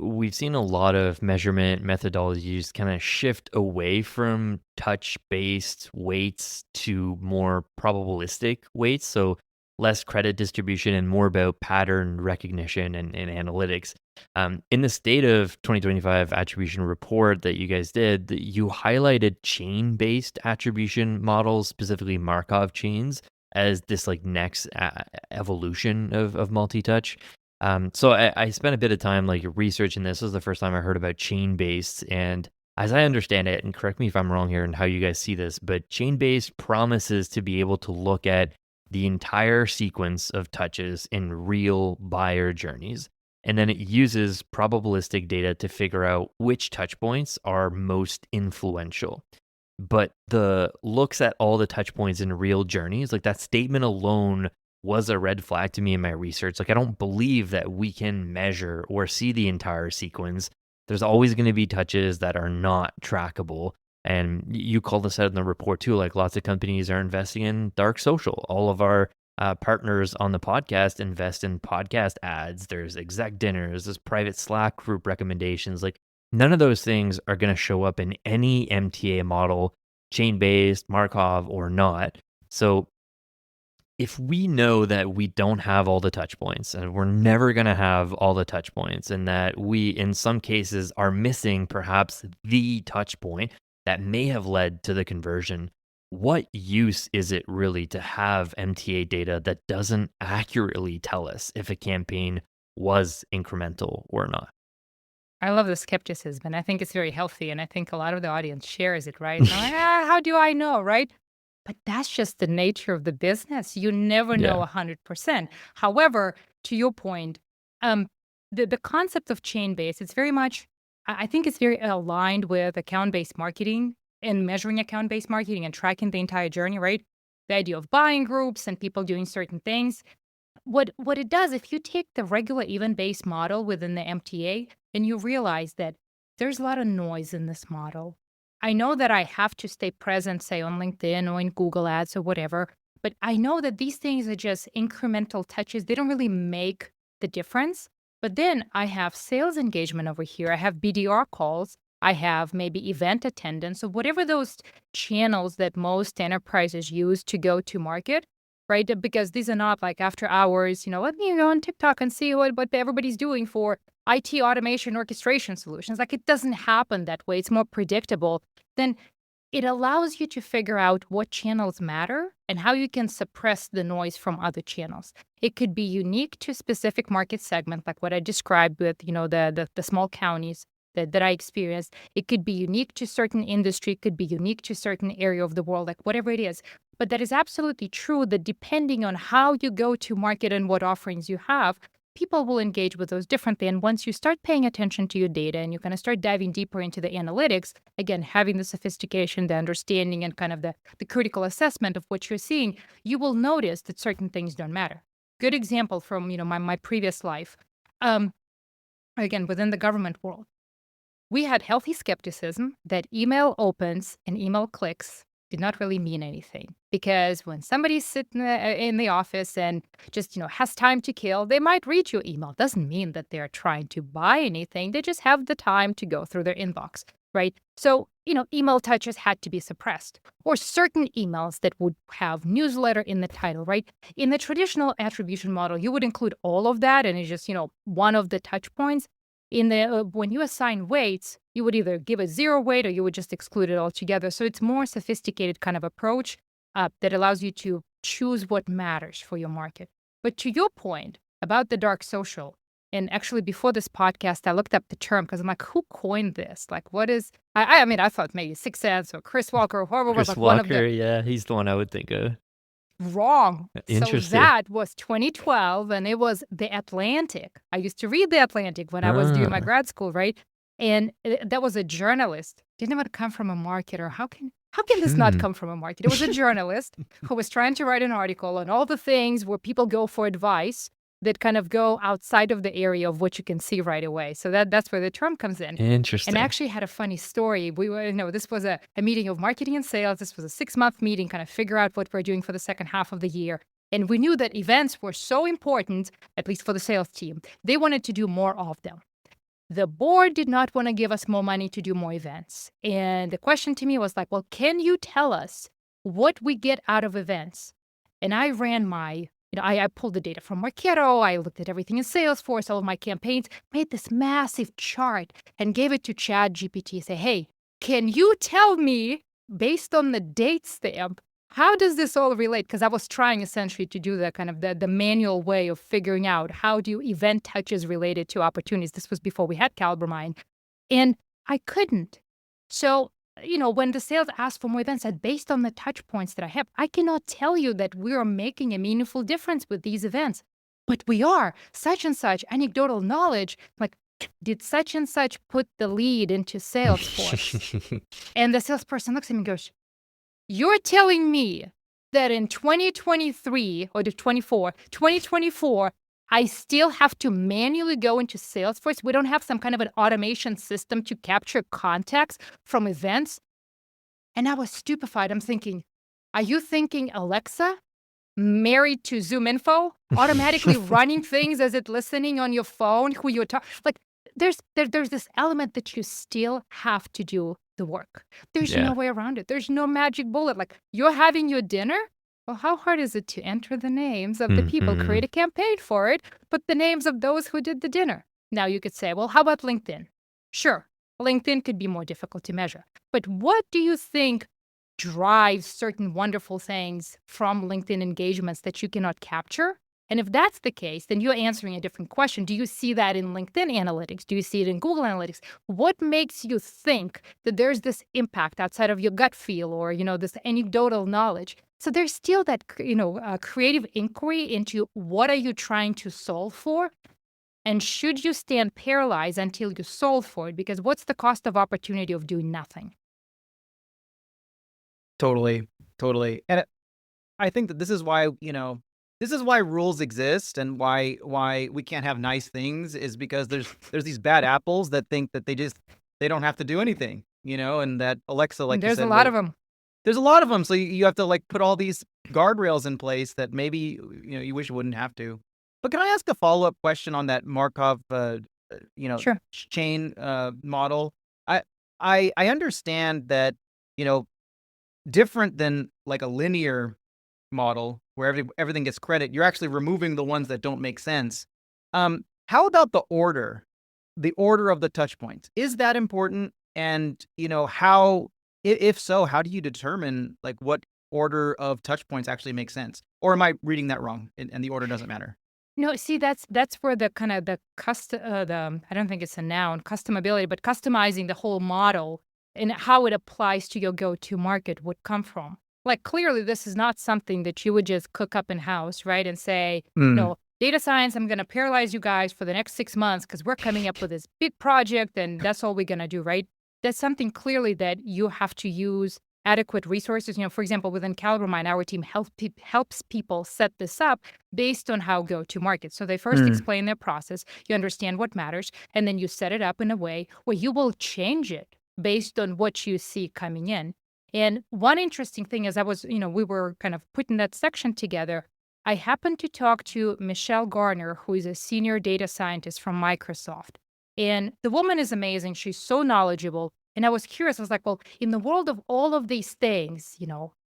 we've seen a lot of measurement methodologies kind of shift away from touch-based weights to more probabilistic weights. So less credit distribution and more about pattern recognition and analytics. In the state of 2025 attribution report that you guys did, you highlighted chain-based attribution models, specifically Markov chains, as this like next evolution of multi-touch. So I spent a bit of time like researching this. This was the first time I heard about chain based. And as I understand it, and correct me if I'm wrong here and how you guys see this, but chain based promises to be able to look at the entire sequence of touches in real buyer journeys. And then it uses probabilistic data to figure out which touch points are most influential. But the looks at all the touch points in real journeys, like that statement alone was a red flag to me in my research. Like, I don't believe that we can measure or see the entire sequence. There's always going to be touches that are not trackable. And you called this out in the report too. Like, lots of companies are investing in dark social. All of our partners on the podcast invest in podcast ads. There's exec dinners, there's private Slack group recommendations. Like, none of those things are going to show up in any MTA model, chain based, Markov, or not. So if we know that we don't have all the touch points and we're never going to have all the touch points, and that we in some cases are missing perhaps the touch point that may have led to the conversion, what use is it really to have MTA data that doesn't accurately tell us if a campaign was incremental or not? I love the skepticism, and I think it's very healthy, and I think a lot of the audience shares it, right? They're like, how do I know, right? But that's just the nature of the business. You never know Yeah. 100%. However, to your point, um, the concept of chain based, it's very much, I think it's very aligned with account based marketing and measuring account based marketing and tracking the entire journey, right? The idea of buying groups and people doing certain things. What it does, if you take the regular event-based model within the MTA and you realize that there's a lot of noise in this model. I know that I have to stay present, say on LinkedIn or in Google Ads or whatever, but I know that these things are just incremental touches. They don't really make the difference. But then I have sales engagement over here. I have BDR calls. I have maybe event attendance or whatever those channels that most enterprises use to go to market, right? Because these are not like after hours, let me go on TikTok and see what everybody's doing for IT automation orchestration solutions. Like it doesn't happen that way. It's more predictable. Then it allows you to figure out what channels matter and how you can suppress the noise from other channels. It could be unique to a specific market segment, like what I described with, the small counties that I experienced. It could be unique to certain industry, it could be unique to certain area of the world, like whatever it is. But that is absolutely true that depending on how you go to market and what offerings you have, people will engage with those differently. And once you start paying attention to your data and you kind of start diving deeper into the analytics, again, having the sophistication, the understanding, and kind of the critical assessment of what you're seeing, you will notice that certain things don't matter. Good example from, my previous life. Again, within the government world, we had healthy skepticism that email opens and email clicks did not really mean anything. Because when somebody's sitting in the office and just, has time to kill, they might read your email. Doesn't mean that they're trying to buy anything. They just have the time to go through their inbox, right? So, email touches had to be suppressed. Or certain emails that would have newsletter in the title, right? In the traditional attribution model, you would include all of that and it's just, one of the touch points. In the when you assign weights, you would either give a 0 weight or you would just exclude it altogether. So it's more sophisticated kind of approach that allows you to choose what matters for your market. But to your point about the dark social, and actually before this podcast, I looked up the term because I'm like, who coined this? Like, what is? I mean, I thought maybe Six Sense or Chris Walker or whoever was Chris like one of the Walker, yeah, he's the one I would think of. wrong. So Interesting. that was 2012, and it was The Atlantic. I used to read The Atlantic when I was doing my Ah. grad school, right? And that was a journalist. Didn't even come from a marketer. How can this not Hmm. come from a marketer? It was a journalist who was trying to write an article on all the things where people go for advice that kind of go outside of the area of what you can see right away. So that's where the term comes in. And I Interesting. actually had a funny story. We were, this was a meeting of marketing and sales. This was a 6-month meeting, kind of figure out what we're doing for the second half of the year. And we knew that events were so important, at least for the sales team. They wanted to do more of them. the board did not want to give us more money to do more events. And the question to me was like, well, can you tell us what we get out of events? And I ran I pulled the data from Marketo. I looked at everything in Salesforce, all of my campaigns, made this massive chart and gave it to Chat GPT. Say, hey, can you tell me, based on the date stamp, how does this all relate? Because I was trying essentially to do the kind of the manual way of figuring out how do event touches related to opportunities. This was before we had Caliber Mine. And I couldn't. So, when the sales asked for more events, I said, based on the touch points that I have, I cannot tell you that we are making a meaningful difference with these events. But we are. Such and such anecdotal knowledge, like, did such and such put the lead into Salesforce? And the salesperson looks at me and goes, you're telling me that in 2023 or the 2024, I still have to manually go into Salesforce? We don't have some kind of an automation system to capture context from events? And I was stupefied. I'm thinking, are you thinking Alexa, married to Zoom Info, automatically running things as it listening on your phone, who you're talking? Like, there's this element that you still have to do the work. There's no Yeah. way around it. There's no magic bullet. Like, you're having your dinner. Well, how hard is it to enter the names of the people, create Mhm. a campaign for it, put the names of those who did the dinner? Now you could say, well, how about LinkedIn? Sure, LinkedIn could be more difficult to measure. But what do you think drives certain wonderful things from LinkedIn engagements that you cannot capture? And if that's the case, then you're answering a different question. Do you see that in LinkedIn analytics? Do you see it in Google Analytics? What makes you think that there's this impact outside of your gut feel or, this anecdotal knowledge? So there's still that, creative inquiry into what are you trying to solve for? And should you stand paralyzed until you solve for it? Because what's the cost of opportunity of doing nothing? Totally, totally. And I think that this is why, this is why rules exist and why we can't have nice things is because there's these bad apples that think that they don't have to do anything, and that Alexa, And like you there's a said, lot will of them. there's a lot of them. So you have to like put all these guardrails in place that maybe, you wish you wouldn't have to. But can I ask a follow-up question on that Markov, Sure. chain model? I I understand that, you know, different than like a linear model where everything gets credit, you're actually removing the ones that don't make sense. How about the order of the touch points? Is that important? And, how, if so, how do you determine like what order of touch points actually makes sense? Or am I reading that wrong and the order doesn't matter? No, see, that's where the kind of the I don't think it's a noun, customability, but customizing the whole model and how it applies to your go-to market would come from. Like, clearly, this is not something that you would just cook up in house, right? And say, Mm, data science, I'm going to paralyze you guys for the next 6 months because we're coming up with this big project and that's all we're going to do, right? That's something clearly that you have to use adequate resources. For example, within Caliber Mine, our team helps people set this up based on how go to market. So they first mm, explain their process, you understand what matters, and then you set it up in a way where you will change it based on what you see coming in. And one interesting thing is we were kind of putting that section together. I happened to talk to Michelle Garner, who is a senior data scientist from Microsoft. And the woman is amazing. She's so knowledgeable. And I was curious. I was like, well, in the world of all of these things,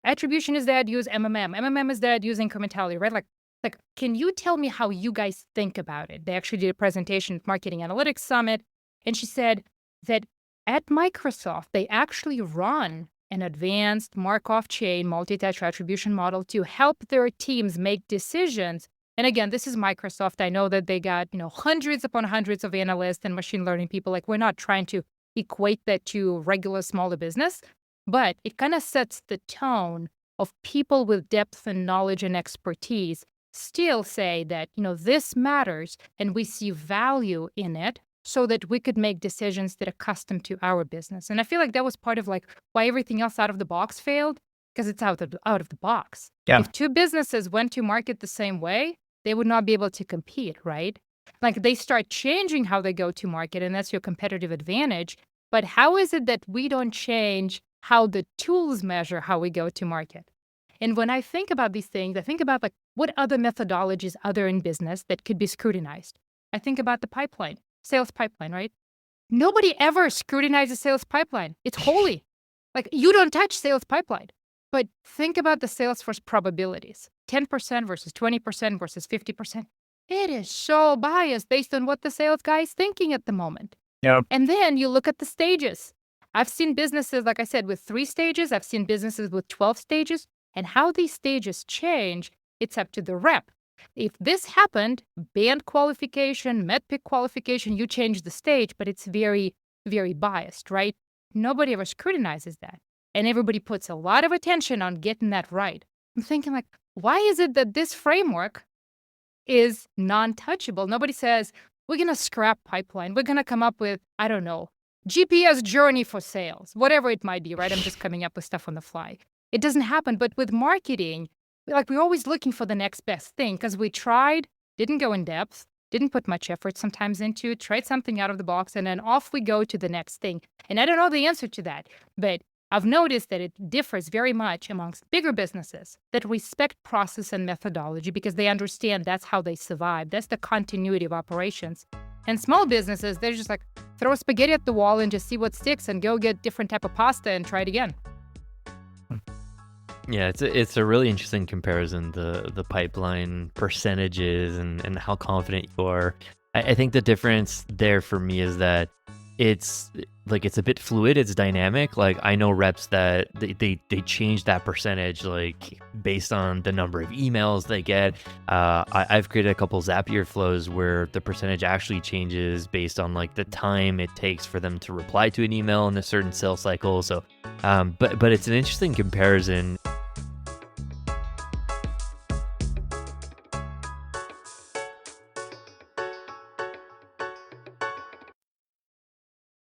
attribution is dead, use MMM. MMM is dead, use incrementality, right? Like, can you tell me how you guys think about it? They actually did a presentation at Marketing Analytics Summit. And she said that at Microsoft, they actually run an advanced Markov chain multi-touch attribution model to help their teams make decisions. And again, this is Microsoft. I know that they got, hundreds upon hundreds of analysts and machine learning people. Like, we're not trying to equate that to regular smaller business, but it kind of sets the tone of people with depth and knowledge and expertise still say that, this matters and we see value in it so that we could make decisions that are custom to our business. And I feel like that was part of like why everything else out of the box failed, because it's out of the box. yeah. If two businesses went to market the same way, they would not be able to compete, right? Like, they start changing how they go to market, and that's your competitive advantage. But how is it that we don't change how the tools measure how we go to market? And when I think about these things, I think about like what other methodologies are there in business that could be scrutinized. I think about the pipeline, sales pipeline, right? Nobody ever scrutinizes sales pipeline. It's holy. Like you don't touch sales pipeline. But think about the Salesforce probabilities. 10% versus 20% versus 50%. It is so biased based on what the sales guy is thinking at the moment. Yep. And then you look at the stages. I've seen businesses, like I said, with 3 stages. I've seen businesses with 12 stages. And how these stages change, it's up to the rep. If this happened, band qualification, MEDPIC qualification, you change the stage, but it's very, very biased, right? Nobody ever scrutinizes that. And everybody puts a lot of attention on getting that right. I'm thinking like, why is it that this framework is non-touchable? Nobody says, we're going to scrap pipeline. We're going to come up with, I don't know, GPS journey for sales, whatever it might be, right? I'm just coming up with stuff on the fly. It doesn't happen. But with marketing, like we're always looking for the next best thing because we tried, didn't go in depth, didn't put much effort sometimes into it, tried something out of the box, and then off we go to the next thing. And I don't know the answer to that, but I've noticed that it differs very much amongst bigger businesses that respect process and methodology because they understand that's how they survive. That's the continuity of operations. And small businesses, they're just like, throw spaghetti at the wall and just see what sticks and go get different type of pasta and try it again. Yeah, it's a really interesting comparison, the pipeline percentages and how confident you are. I think the difference there for me is that it's a bit fluid, it's dynamic. Like I know reps that they change that percentage like based on the number of emails they get. I've created a couple Zapier flows where the percentage actually changes based on like the time it takes for them to reply to an email in a certain sales cycle. So but it's an interesting comparison.